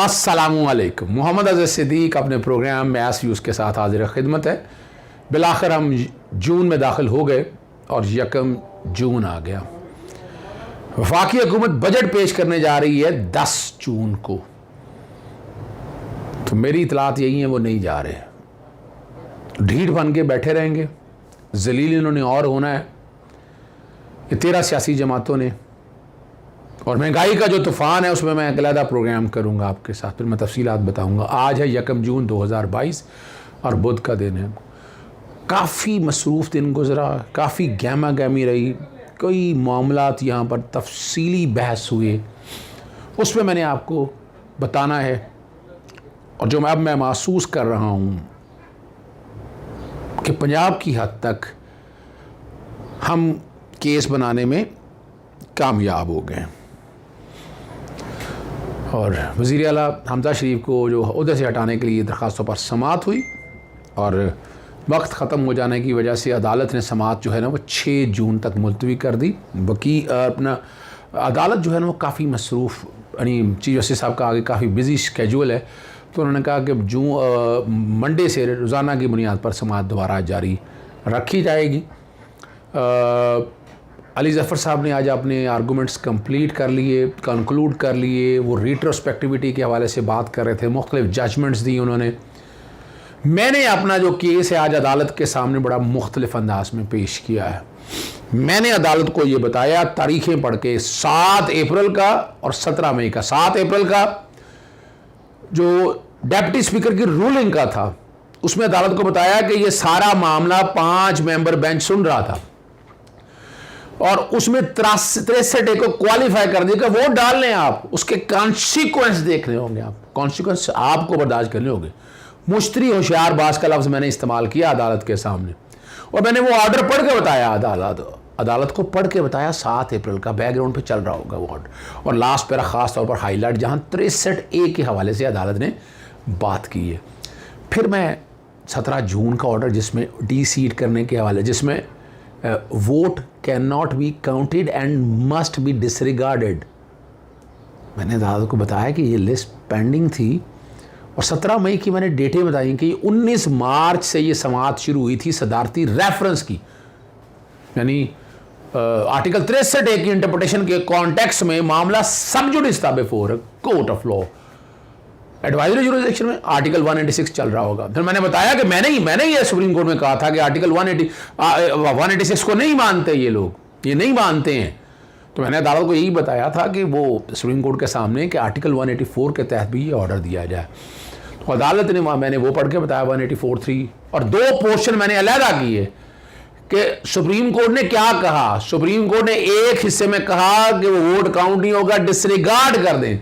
अस्सलामुअलैकुम। मोहम्मद अज़ीज़ सिद्दीक अपने प्रोग्राम में एस यूज़ के साथ हाजिर खिदमत है। बिलाखिर हम जून में दाखिल हो गए और 1 जून आ गया। वफाकी हुकूमत बजट पेश करने जा रही है 10 जून को। तो मेरी इतलात यही है वो नहीं जा रहे, ढीठ बन के बैठे रहेंगे। जलील इन्होंने और होना है, ये 13 सियासी जमातों ने। और महंगाई का जो तूफ़ान है उसमें मैं अलहदा प्रोग्राम करूंगा आपके साथ, फिर मैं तफसीलात बताऊंगा। आज है 1 जून 2022 और बुध का दिन है। काफ़ी मसरूफ़ दिन गुजरा, काफ़ी गहमा गहमी रही, कई मामलात यहाँ पर तफसीली बहस हुए, उसमें मैंने आपको बताना है। और जो अब मैं महसूस कर रहा हूँ कि पंजाब की हद तक हम केस बनाने में कामयाब हो गए और वज़ीर आला हमज़ा शरीफ को जो ओहदे से हटाने के लिए दरख्वास्तों पर समाअत हुई और वक्त ख़त्म हो जाने की वजह से अदालत ने समाअत जो है ना वो 6 जून तक मुलतवी कर दी। अपना अदालत जो है ना वो काफ़ी मसरूफ़, यानी चीफ जस्टिस साहब का आगे काफ़ी बिजी शेड्यूल है, तो उन्होंने कहा कि मंडे से रोज़ाना की बुनियाद पर समाअत दोबारा जारी रखी जाएगी। अली ज़फ़र साहब ने आज अपने आर्गूमेंट्स कंप्लीट कर लिए, कंक्लूड कर लिए। वो रिट्रोस्पेक्टिविटी के हवाले से बात कर रहे थे, मुख्तलिफ जजमेंट्स दी उन्होंने। मैंने अपना जो केस है आज अदालत के सामने बड़ा मुख्तलिफ अंदाज में पेश किया है। मैंने अदालत को ये बताया तारीखें पढ़ के, 7 अप्रैल का और 17 मई का। 7 अप्रैल का जो डिप्टी स्पीकर की रूलिंग का था उसमें अदालत को बताया कि ये सारा मामला 5 मेंबर बेंच सुन रहा था और उसमें 63 को क्वालिफाई कर दिया कि वोट डाल लें आप, उसके कॉन्सिक्वेंस देखने होंगे, आप कॉन्सिक्वेंस आपको बर्दाश्त करने होंगे। मुश्तरी होशियार बाज का लफ्ज़ मैंने इस्तेमाल किया अदालत के सामने और मैंने वो ऑर्डर पढ़ के बताया, अदालत को पढ़ के बताया। 7 अप्रैल का बैकग्राउंड पे चल रहा होगा वो ऑर्डर, और लास्ट पैरा ख़ास तौर पर हाईलाइट जहाँ 63A के हवाले से अदालत ने बात की है। फिर मैं 17 जून का ऑर्डर जिसमें डी-सीट करने के हवाले, जिसमें vote can not be counted and must be disregarded, मैंने अदालत को बताया कि ये लिस्ट पेंडिंग थी। और 17 मई की मैंने डेटें बताई कि 19 मार्च से ये समाअत शुरू हुई थी सदारती रेफरेंस की, यानी आर्टिकल 63A की इंटरप्रिटेशन के कॉन्टेक्स्ट में मामला सब जुडिस था before court of law. Advisory jurisdiction में आर्टिकल 186 चल रहा होगा। फिर मैंने बताया कि मैंने ये सुप्रीम कोर्ट में कहा था कि आर्टिकल 186 को नहीं मानते ये लोग, ये नहीं मानते हैं। तो मैंने अदालत को यही बताया था कि वो सुप्रीम कोर्ट के सामने कि आर्टिकल 184 के तहत भी ये ऑर्डर दिया जाए। तो अदालत ने, मैंने वो पढ़ के बताया 184(3) और 2 पोर्शन मैंने अलहदा किए कि सुप्रीम कोर्ट ने क्या कहा। सुप्रीम कोर्ट ने एक हिस्से में कहा कि वो वोट काउंट नहीं होगा, डिसरिगार्ड कर दें।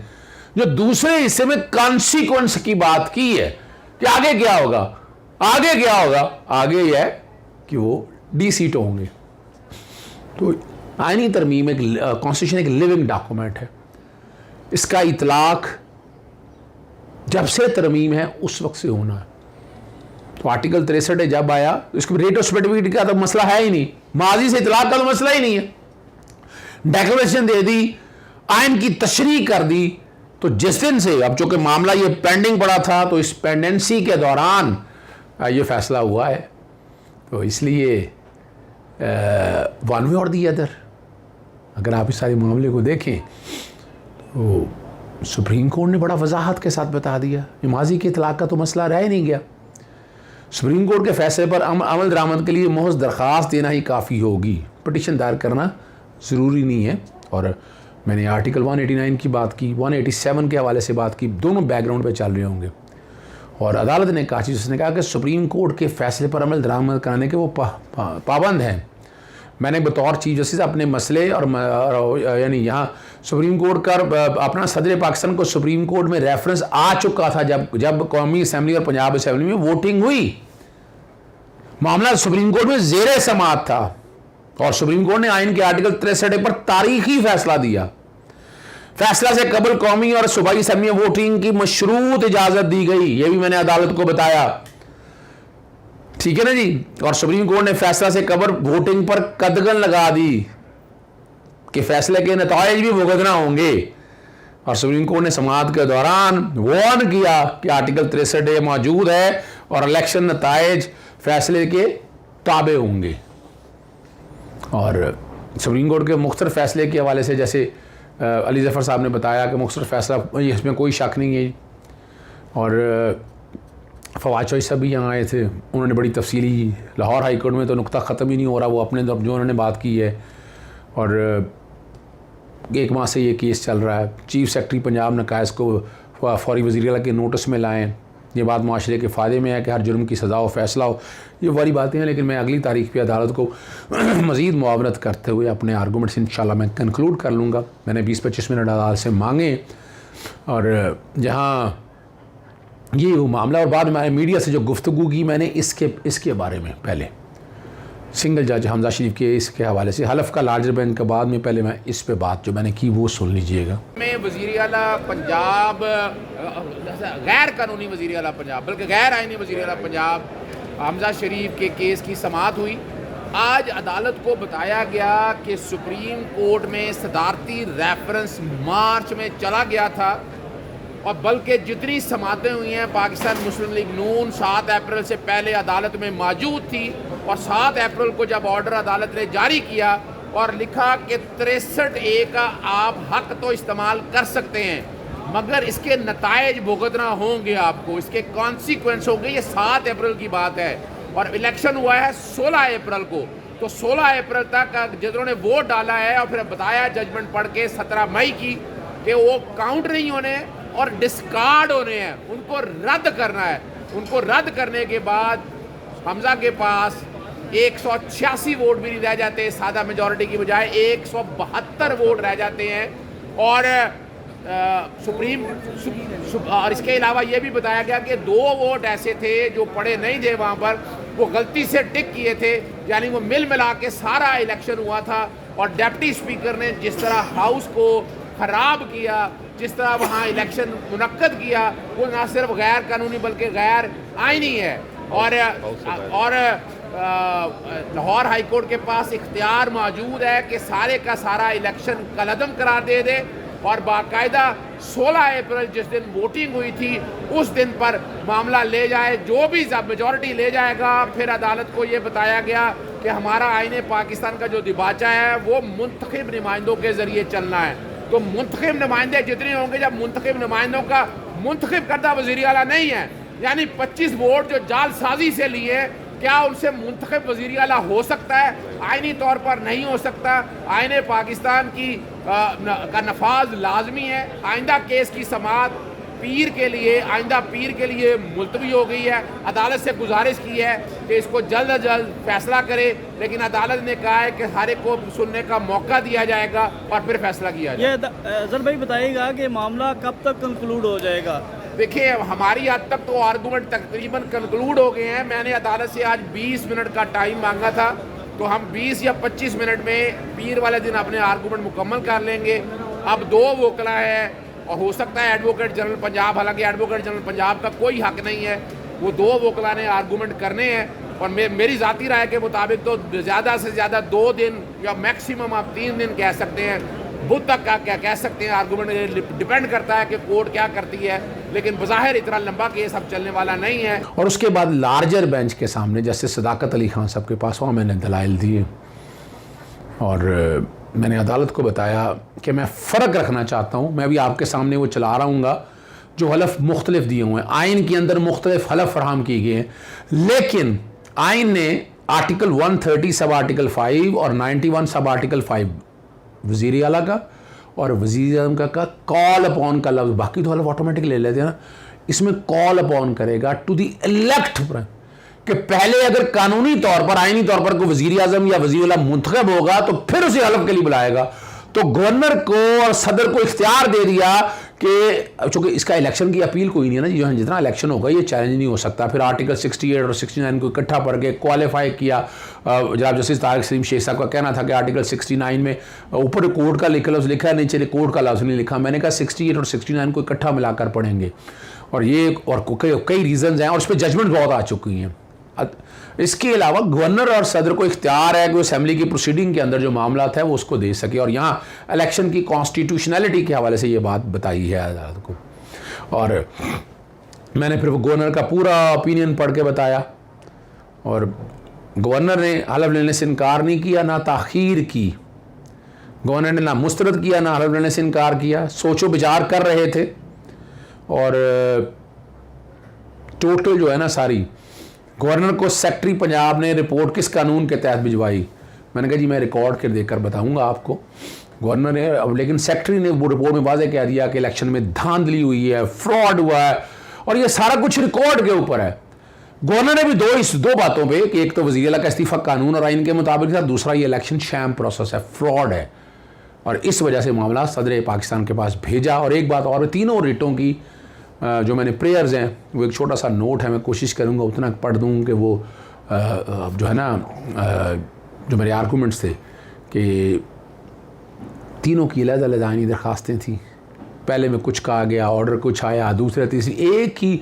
जो दूसरे हिस्से में कॉन्सिक्वेंस की बात की है कि आगे क्या होगा, आगे क्या होगा, आगे यह है कि वो डी-सीट होंगे। तो आईनी तरमीम एक कॉन्स्टिट्यूशन एक लिविंग डॉक्यूमेंट है, इसका इतलाक जब से तरमीम है उस वक्त से होना है। तो आर्टिकल 63 जब आया तो इसकी रेट्रोस्पेक्टिविटी का तो मसला है ही नहीं, माजी से इतलाक का तो मसला ही नहीं है। डेक्लेरेशन दे दी, आइन की तशरीह कर दी, तो जिस दिन से अब चूंकि मामला ये पेंडिंग पड़ा था तो इस पेंडेंसी के दौरान ये फैसला हुआ है। तो इसलिए वन वे और दी अदर, अगर आप इस सारे मामले को देखें तो सुप्रीम कोर्ट ने बड़ा वजाहत के साथ बता दिया, ये माजी के इतलाक का तो मसला रह ही नहीं गया। सुप्रीम कोर्ट के फैसले पर अमल दरामद के लिए महज दरख्वास्त देना ही काफ़ी होगी, पिटीशन दायर करना ज़रूरी नहीं है। और मैंने आर्टिकल 189 की बात की, 187 के हवाले से बात की, दोनों बैकग्राउंड पे चल रहे होंगे। और अदालत ने कहा, उसने कहा कि सुप्रीम कोर्ट के फैसले पर अमल दरामद कराने के वो पाबंद हैं। मैंने बतौर चीफ जस्टिस अपने मसले और यानी यहाँ सुप्रीम कोर्ट का अपना सदर पाकिस्तान को सुप्रीम कोर्ट में रेफरेंस आ चुका था जब कौमी असम्बली और पंजाब असम्बली में वोटिंग हुई। मामला सुप्रीम कोर्ट में ज़ेरे समाअत था और सुप्रीम कोर्ट ने आइन के आर्टिकल 63 पर तारीखी फैसला दिया। फैसला से कबल कौमी और सूबाई असम्बली में वोटिंग की मशरूत इजाजत दी गई, यह भी मैंने अदालत को बताया, ठीक है ना जी। और सुप्रीम कोर्ट ने फैसला से कबल वोटिंग पर कदगन लगा दी कि फैसले के नताइज भी भुगतना होंगे। और सुप्रीम कोर्ट ने समाअत के दौरान वार्न किया कि आर्टिकल 63A मौजूद है और इलेक्शन नताइज फैसले के ताबे होंगे। और सुप्रीम कोर्ट के मुख्तलिफ फैसले के हवाले से जैसे अली ज़फ़र साहब ने बताया कि मुख्तलिफ फैसला, इसमें कोई शक नहीं है। और फवाद चौधरी साहब भी यहाँ आए थे, उन्होंने बड़ी तफसीली, लाहौर हाई कोर्ट में तो नुक्ता ख़त्म ही नहीं हो रहा, वो अपने जो उन्होंने बात की है। और 1 माह से ये केस चल रहा है। चीफ सेक्रेटरी पंजाब ने कहा इसको फौरी वज़ीर आला के नोटिस में लाएँ, ये बात माशरे के फ़ायदे में है कि हर जुर्म की सज़ा हो, फैसला हो, ये वाली बातें हैं। लेकिन मैं अगली तारीख पे अदालत को मज़ीद मुआवनत करते हुए अपने आर्गूमेंट्स इंशाल्लाह मैं कंक्लूड कर लूँगा। मैंने 20-25 मिनट अदालत से मांगे और जहाँ ये वो मामला, और बाद में मैंने मीडिया से जो गुफ्तगू की मैंने इसके बारे में पहले सिंगल जज हमजा शरीफ के इसके हवाले से, हलफ का लार्जर बेंच के बाद में पहले मैं इस पे बात जो मैंने की वो सुन लीजिएगा। में वज़ीर आला पंजाब, गैर कानूनी वज़ीर आला पंजाब बल्कि गैर आइनी वज़ीर आला पंजाब हमजा शरीफ के केस की समाअत हुई। आज अदालत को बताया गया कि सुप्रीम कोर्ट में सदारती रेफरेंस मार्च में चला गया था और बल्कि जितनी समातें हुई हैं पाकिस्तान मुस्लिम लीग नून 7 अप्रैल से पहले अदालत में मौजूद थी और 7 अप्रैल को जब ऑर्डर अदालत ने जारी किया और लिखा कि 63A का आप हक तो इस्तेमाल कर सकते हैं मगर इसके नताइज भुगतना होंगे, आपको इसके कॉन्सिक्वेंस होंगे। ये 7 अप्रैल की बात है और इलेक्शन हुआ है 16 अप्रैल को, तो 16 अप्रैल तक जिन्होंने वोट डाला है और फिर बताया जजमेंट पढ़ के 17 मई की कि वो काउंट नहीं होने और डिस्कार्ड होने हैं, उनको रद्द करना है। उनको रद्द करने के बाद हमजा के पास 186 वोट भी नहीं रह जाते, सादा मेजॉरिटी की बजाय 172 वोट रह जाते हैं। और और इसके अलावा ये भी बताया गया कि 2 वोट ऐसे थे जो पड़े नहीं थे, वहाँ पर वो गलती से टिक किए थे, यानी वो मिल मिला के सारा इलेक्शन हुआ था। और डिप्टी स्पीकर ने जिस तरह हाउस को ख़राब किया, जिस तरह वहाँ इलेक्शन मुनक्कद किया, वो ना सिर्फ गैर कानूनी बल्कि गैर आइनी है। और लाहौर हाई कोर्ट के पास इख्तियार मौजूद है कि सारे का सारा इलेक्शन कलअदम करार दे दे और बाकायदा 16 अप्रैल जिस दिन वोटिंग हुई थी उस दिन पर मामला ले जाए, जो भी मेजॉरिटी ले जाएगा। फिर अदालत को ये बताया गया कि हमारा आईने पाकिस्तान का जो दिबाचा है वो मुंतखब नुमाइंदों के ज़रिए चलना है। तो मुंतखब नुमाइंदे जितने होंगे, जब मुंतखब नुमाइंदों का मुंतखब करदा वज़ीर आला नहीं है, यानी 25 वोट जो जालसाजी से लिए, क्या उनसे मुंतखब वज़ीर आला हो सकता है? आइनी तौर पर नहीं हो सकता। आईने पाकिस्तान की का नफाज लाजमी है। आइंदा केस की समाअत पीर के लिए मुलतवी हो गई है। अदालत से गुजारिश की है कि इसको जल्द अज जल्द फैसला करे, लेकिन अदालत ने कहा है कि हर एक को सुनने का मौका दिया जाएगा और फिर फैसला किया जाएगा। ये अजहर भाई बताइएगा कि मामला कब तक कंक्लूड हो जाएगा? देखिए, हमारी हद तक तो आर्गूमेंट तकरीबन कंक्लूड हो गए हैं। मैंने अदालत से आज 20 मिनट का टाइम मांगा था, तो हम 20 या 25 मिनट में पीर वाले दिन अपने आर्गूमेंट मुकम्मल कर लेंगे। अब 2 वकला है और हो सकता है एडवोकेट जनरल पंजाब, हालांकि एडवोकेट जनरल पंजाब का कोई हक नहीं है, वो 2 वकला ने आर्गूमेंट करने हैं। और मेरी ज़ाती राय के मुताबिक तो ज़्यादा से ज़्यादा 2 दिन या मैक्सिमम आप 3 दिन कह सकते हैं, बुध तक का क्या कह सकते हैं। आर्गूमेंट डिपेंड करता है कि कोर्ट क्या करती है, लेकिन बज़ाहिर इतना लंबा केस अब चलने वाला नहीं है। और उसके बाद लार्जर बेंच के सामने जस्टिस सदाकत अली खान साहब के पास वहाँ मैंने दलाइल दिए और मैंने अदालत को बताया कि मैं फ़र्क रखना चाहता हूँ। मैं भी आपके सामने वो चला रहा हूँ जो हलफ मुख्तलिफ दिए हुए हैं, आइन के अंदर मुख्तलिफ हलफ फराहम किए गए हैं, लेकिन आइन ने आर्टिकल 130 सब आर्टिकल 5 और 91 सब आर्टिकल 5 वज़ीर आला का और वज़ीर आज़म का कॉल अपॉन का लफ्ज़, बाकी तो हलफ ऑटोमेटिक ले लेते हैं ना, इसमें कॉल अपॉन करेगा टू दी इलेक्ट कि पहले अगर कानूनी तौर पर आइनी तौर पर कोई वज़ीर आज़म या वज़ीर आला मुंतखब होगा तो फिर उसे हलफ के लिए बुलाएगा। तो गवर्नर को और सदर को इख्तियार दे दिया कि चूँकि इसका इलेक्शन की अपील कोई नहीं है ना, जो जितना इलेक्शन होगा ये चैलेंज नहीं हो सकता। फिर आर्टिकल 68 और 69 को इकट्ठा पढ़ के क्वालिफाई किया। जनाब जस्टिस तारिक सलीम शेख साहब का कहना था कि आर्टिकल 69 में ऊपर कोर्ट का लफ्ज़ लिखा है, नीचे कोर्ट का लफ्ज़ नहीं लिखा। मैंने कहा 68 और 69 को इकट्ठा मिलाकर पढ़ेंगे और ये और कई रीज़न्स हैं और उस पर जजमेंट बहुत आ चुकी हैं। इसके अलावा गवर्नर और सदर को इख्तियार है कि वो असेंबली की प्रोसीडिंग के अंदर जो मामला है वो उसको दे सके, और यहाँ इलेक्शन की कॉन्स्टिट्यूशनैलिटी के हवाले से ये बात बताई है अदालत को। और मैंने फिर वो गवर्नर का पूरा ओपिनियन पढ़ के बताया, और गवर्नर ने हलफ लेने से इनकार नहीं किया, ना ताख़ीर की। गवर्नर ने ना मुस्तरद किया, ना हलफ लेने से इनकार किया, सोचो विचार कर रहे थे। और टोटल जो है ना सारी, गवर्नर को सेक्रेटरी पंजाब ने रिपोर्ट किस कानून के तहत भिजवाई, मैंने कहा जी मैं रिकॉर्ड कर देकर बताऊंगा आपको। गवर्नर ने अब, लेकिन सेक्रेटरी ने वो रिपोर्ट में वाज़ेह कह दिया कि इलेक्शन में धांधली हुई है, फ्रॉड हुआ है, और ये सारा कुछ रिकॉर्ड के ऊपर है। गवर्नर ने भी दो बातों पे कि एक तो वज़ीर आला का इस्तीफ़ा कानून और आइन के मुताबिक था, दूसरा ये इलेक्शन शैम प्रोसेस है, फ्रॉड है, और इस वजह से मामला सदर पाकिस्तान के पास भेजा। और एक बात और, तीनों रिटों की जो मैंने प्रेयर्स हैं वो एक छोटा सा नोट है, मैं कोशिश करूँगा उतना पढ़ दूँ कि वो जो है ना जो मेरे आर्गूमेंट्स थे कि तीनों की अलग-अलग आईनी दरख्वास्तें थी। पहले में कुछ कहा गया, ऑर्डर कुछ आया, दूसरे तीसरी, एक ही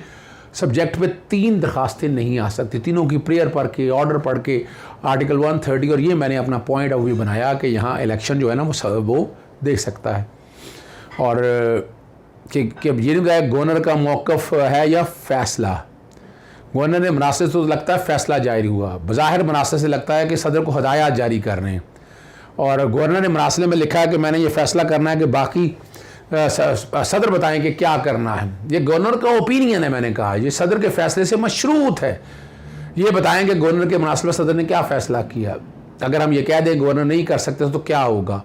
सब्जेक्ट पे 3 दरख्वास्तें नहीं आ सकती, तीनों की प्रेयर पढ़ के, ऑर्डर पढ़ के, आर्टिकल 130। और ये मैंने अपना पॉइंट ऑफ व्यू बनाया कि यहाँ इलेक्शन जो है ना वो देख सकता है, और कि ये नहीं बताया गवर्नर का मौक़िफ़ है या फ़ैसला। गवर्नर ने मनासिब से तो लगता है फ़ैसला जारी हुआ, बज़ाहिर मनासिब से लगता है कि सदर को हदायत जारी कर रहे हैं, और गवर्नर ने मनासिब में लिखा है कि मैंने ये फ़ैसला करना है कि बाकी सदर बताएं कि क्या करना है। ये गवर्नर का ओपिनियन है, मैंने कहा ये सदर के फ़ैसले से मशरूत है। ये बताएं कि गवर्नर के मुनासिब सदर ने क्या फ़ैसला किया। अगर हम ये कह दें गवर्नर नहीं कर सकते तो क्या होगा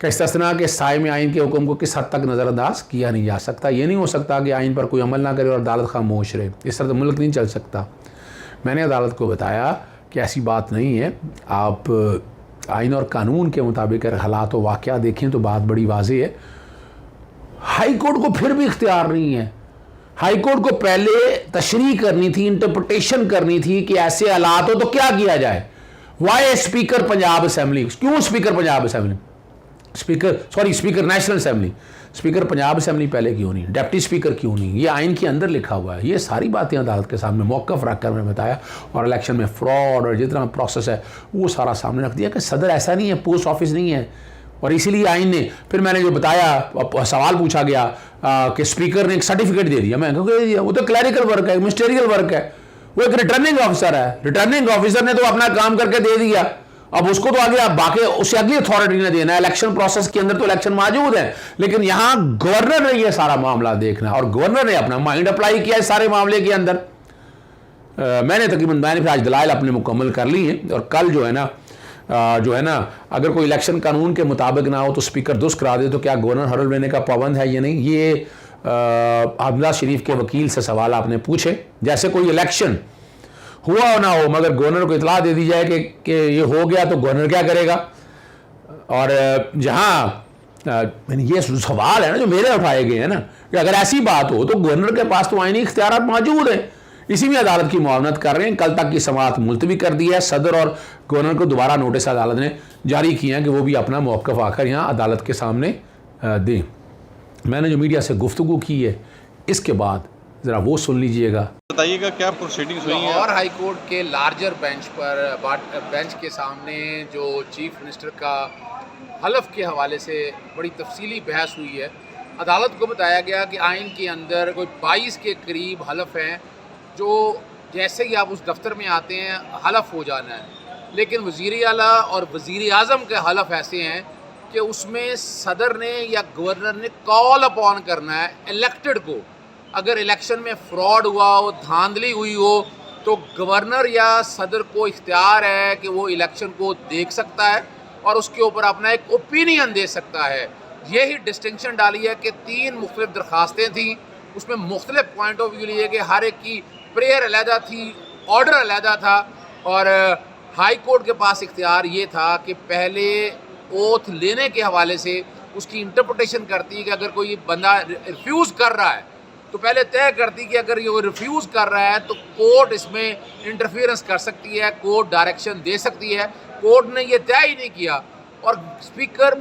कि इस्तिस्ना के साए में आइन के हुक्म को किस हद तक नज़रअंदाज किया नहीं जा सकता। ये नहीं हो सकता कि आइन पर कोई अमल ना करे और अदालत खामोश रहे, इस तरह तो मुल्क नहीं चल सकता। मैंने अदालत को बताया कि ऐसी बात नहीं है, आप आइन और कानून के मुताबिक अगर हालात व वाक़या देखें तो बात बड़ी वाज़ेह है। हाई कोर्ट को फिर भी इख्तियार नहीं है। हाई कोर्ट को पहले तशरीह करनी थी, इंटरप्रटेशन करनी थी कि ऐसे हालात हो तो क्या किया जाए। वाई स्पीकर पंजाब असम्बली, क्यों speaker Punjab assembly, speaker national assembly, speaker Punjab assembly पहले क्यों नहीं, डिप्टी स्पीकर क्यों नहीं, ये आइन के अंदर लिखा हुआ है। ये सारी बातें अदालत के सामने मौक़िफ़ रख कर मैंने बताया, और इलेक्शन में फ्रॉड और जितना प्रोसेस है वो सारा सामने रख दिया कि सदर ऐसा नहीं है, पोस्ट ऑफिस नहीं है, और इसीलिए आइन ने फिर मैंने जो बताया, सवाल पूछा गया कि स्पीकर ने एक सर्टिफिकेट दे दिया। मैं क्योंकि वो तो क्लैरिकल वर्क है, मिनिस्टेरियल वर्क है, वो एक रिटर्निंग ऑफिसर है, रिटर्निंग ऑफिसर ने तो अपना काम करके दे दिया, अब उसको तो आगे बाकी उससे अगली अथॉरिटी ने देना है। इलेक्शन प्रोसेस के अंदर तो इलेक्शन मौजूद है, लेकिन यहाँ गवर्नर ने ये सारा मामला देखना, और गवर्नर ने अपना माइंड अप्लाई किया इस सारे मामले के अंदर। मैंने फिर आज दलाइल अपने मुकम्मल कर ली हैं, और कल जो है ना अगर कोई इलेक्शन कानून के मुताबिक ना हो तो स्पीकर दुरुस्त करा दे तो क्या गवर्नर हरल लेने का पाबंद है या नहीं। ये अब्दुल्ला शरीफ के वकील से सवाल आपने पूछे। जैसे कोई इलेक्शन हुआ हो ना हो, मगर गवर्नर को इतला दे दी जाए कि ये हो गया तो गवर्नर क्या करेगा। और जहाँ ये सवाल है ना जो मेरे उठाए गए हैं ना, कि अगर ऐसी बात हो तो गवर्नर के पास तो आईनी इख्तियारात मौजूद हैं, इसी में अदालत की मुआवनत कर रहे हैं। कल तक की समाअत मुलतवी कर दी है। सदर और गवर्नर को दोबारा नोटिस अदालत ने जारी किए हैं कि वो भी अपना मौक़िफ़ आकर यहाँ अदालत के सामने दें। मैंने जो मीडिया से गुफ्तगू की है इसके बाद ज़रा वो सुन लीजिएगा। बताइएगा क्या प्रोसीडिंग्स हुई हैं। लाहौर हाई कोर्ट के लार्जर बेंच के सामने जो चीफ मिनिस्टर का हलफ के हवाले से बड़ी तफसीली बहस हुई है। अदालत को बताया गया कि आइन के अंदर कोई 22 के करीब हलफ हैं जो जैसे ही आप उस दफ्तर में आते हैं हलफ हो जाना है, लेकिन वज़ीर आला और वज़ीर आज़म के हलफ ऐसे हैं कि उसमें सदर ने या गवर्नर ने कॉल अपॉन करना है इलेक्टेड को। अगर इलेक्शन में फ्रॉड हुआ हो, धांधली हुई हो, तो गवर्नर या सदर को इख्तियार है कि वो इलेक्शन को देख सकता है और उसके ऊपर अपना एक ओपिनियन दे सकता है। यही डिस्टिंक्शन डाली है कि 3 मुख्तलिफ दरख्वास्तें थीं, उसमें मुख्तलिफ पॉइंट ऑफ व्यू लिए कि हर एक की प्रेयर अलहदा थी, ऑर्डर अलहदा था, और हाई कोर्ट के पास इख्तियार ये था कि पहले ओथ लेने के हवाले से उसकी इंटरप्रटेशन करती है कि अगर कोई बंदा रिफ्यूज़ कर रहा है तो पहले तय करती कि अगर ये रिफ्यूज़ कर रहा है तो कोर्ट इसमें इंटरफेरेंस कर सकती है, कोर्ट डायरेक्शन दे सकती है। कोर्ट ने ये तय ही नहीं किया। और स्पीकर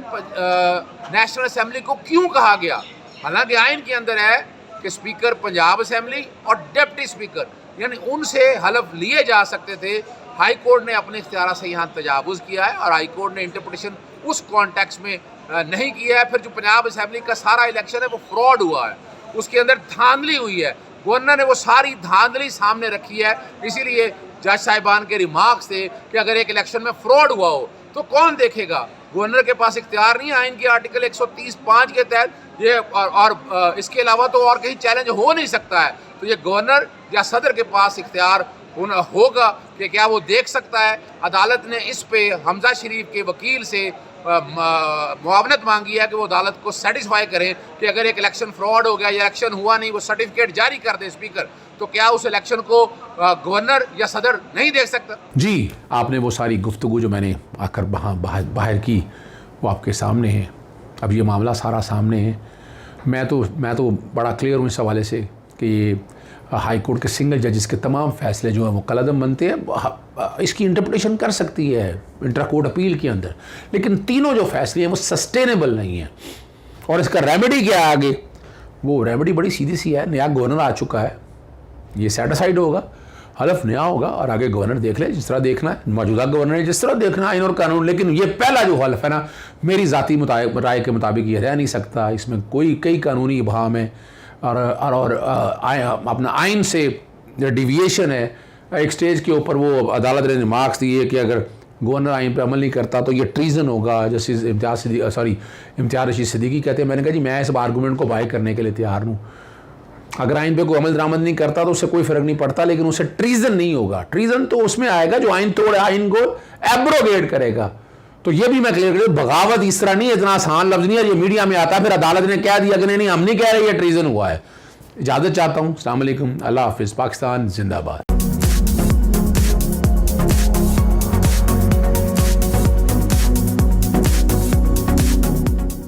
नेशनल असम्बली को क्यों कहा गया, हालांकि आइन के अंदर है कि स्पीकर पंजाब असम्बली और डिप्टी स्पीकर यानी उनसे हलफ लिए जा सकते थे। हाई कोर्ट ने अपने इख्तियार से यहाँ तजावुज़ किया है और हाई कोर्ट ने इंटरप्रिटेशन उस कॉन्टेक्स्ट में नहीं किया है। फिर जो पंजाब असम्बली का सारा इलेक्शन है वो फ्रॉड हुआ है, उसके अंदर धांधली हुई है। गवर्नर ने वो सारी धांधली सामने रखी है, इसीलिए जज साहिबान के रिमार्क्स थे कि अगर एक इलेक्शन में फ्रॉड हुआ हो तो कौन देखेगा। गवर्नर के पास इख्तियार नहीं है आइन के आर्टिकल 130(5) के तहत ये, और इसके अलावा तो और कहीं चैलेंज हो नहीं सकता है। तो ये गवर्नर या सदर के पास इख्तियार होगा कि क्या वो देख सकता है। अदालत ने इस पे हमजा शरीफ के वकील से मुआवनत मांगी है कि वो अदालत को सेटिस्फाई करें कि अगर एक इलेक्शन फ्रॉड हो गया या इलेक्शन हुआ नहीं, वो सर्टिफिकेट जारी कर दे स्पीकर, तो क्या उस इलेक्शन को गवर्नर या सदर नहीं देख सकता। जी, आपने वो सारी गुफ्तगू जो मैंने आकर बाहर की वो आपके सामने है। अब ये मामला सारा सामने है। मैं तो बड़ा क्लियर हूँ इस हवाले से कि ये हाई कोर्ट के सिंगल जजेस के तमाम फैसले जो हैं वो कलअदम बनते हैं। इसकी इंटरप्रिटेशन कर सकती है इंट्रा कोर्ट अपील के अंदर, लेकिन तीनों जो फैसले हैं वो सस्टेनेबल नहीं है। और इसका रेमेडी क्या है आगे, वो रेमेडी बड़ी सीधी सी है। नया गवर्नर आ चुका है, ये सेटिस्फाइड होगा, हलफ नया होगा और आगे गवर्नर देख ले जिस तरह देखना है, मौजूदा गवर्नर ने जिस तरह देखना है आइन और कानून। लेकिन ये पहला जो हलफ है ना, मेरी ज़ाती राय के मुताबिक ये रह नहीं सकता। इसमें कई कानूनी इबहाम है और अपना आइन से डिविएशन है। एक स्टेज के ऊपर वो अदालत ने रिमार्क्स दिए कि अगर गवर्नर आइन पे अमल नहीं करता तो ये ट्रीज़न होगा। जस्टिस इम्तियाज़ रशीद सिद्दीकी कहते हैं। मैंने कहा जी मैं इस आर्गूमेंट को बाय करने के लिए तैयार हूँ। अगर आइन पे कोई अमल दरामद नहीं करता तो उससे कोई फ़र्क नहीं पड़ता, लेकिन उससे ट्रीज़न नहीं होगा। ट्रीज़न तो उसमें आएगा जो आइन तोड़े, आइन को एब्रोगेट करेगा। तो ये भी मैं क्लियर कर, बगावत इस तरह नहीं, इतना आसान लफ्ज़ नहीं है। ये मीडिया में आता है फिर अदालत ने कह दिया कि नहीं हम नहीं कह रहे ये ट्रीज़न हुआ है। इजाज़त चाहता हूँ। अस्सलाम वालेकुम, अल्लाह हाफ़िज़, पाकिस्तान जिंदाबाद।